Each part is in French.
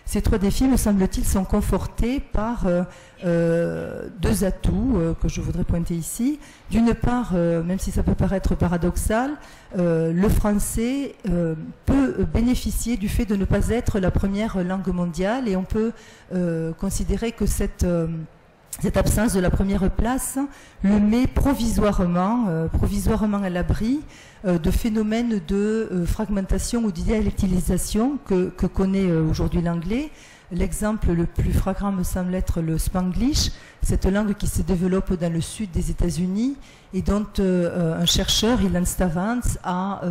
Ces 3 défis, me semble-t-il, sont confortés par 2 atouts que je voudrais pointer ici. D'une part, même si ça peut paraître paradoxal, le français peut bénéficier du fait de ne pas être la première langue mondiale, et on peut considérer que cette absence de la première place le met provisoirement à l'abri de phénomènes de fragmentation ou d'idéalisation que connaît aujourd'hui l'anglais. L'exemple le plus flagrant me semble être le Spanglish, cette langue qui se développe dans le sud des États-Unis et dont un chercheur, Ilan Stavans, a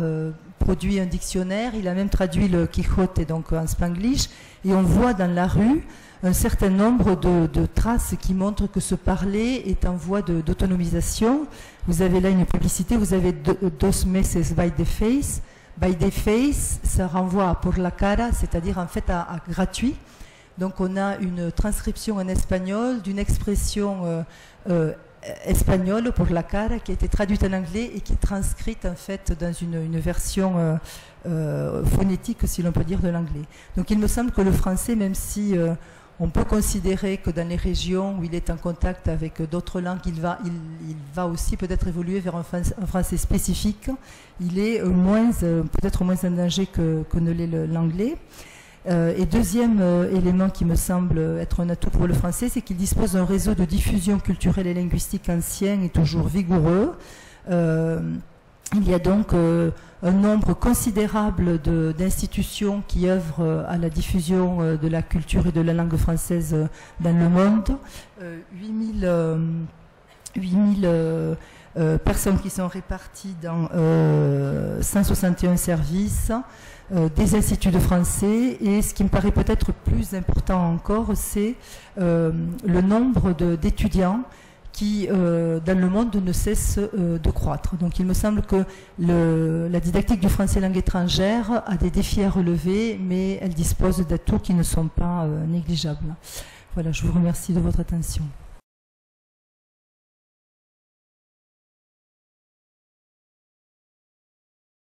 produit un dictionnaire. Il a même traduit le Quixote donc en Spanglish, et on voit dans la rue un certain nombre de traces qui montrent que ce parler est en voie d'autonomisation. Vous avez là une publicité, vous avez dos meses by the face. By the face, ça renvoie à por la cara, c'est-à-dire en fait à gratuit. Donc on a une transcription en espagnol d'une expression espagnole, por la cara, qui a été traduite en anglais et qui est transcrite en fait dans une version phonétique, si l'on peut dire, de l'anglais. Donc il me semble que le français, même si on peut considérer que dans les régions où il est en contact avec d'autres langues, il va aussi peut-être évoluer vers un français spécifique. Il est peut-être moins en danger que ne l'est l'anglais. Et deuxième élément qui me semble être un atout pour le français, c'est qu'il dispose d'un réseau de diffusion culturelle et linguistique ancien et toujours vigoureux. Il y a donc un nombre considérable d'institutions qui œuvrent à la diffusion de la culture et de la langue française dans le monde. 8000 personnes qui sont réparties dans 161 services, des instituts de français, et ce qui me paraît peut-être plus important encore, c'est le nombre d'étudiants qui, dans le monde, ne cesse de croître. Donc il me semble que la didactique du français langue étrangère a des défis à relever, mais elle dispose d'atouts qui ne sont pas négligeables. Voilà, je vous remercie de votre attention.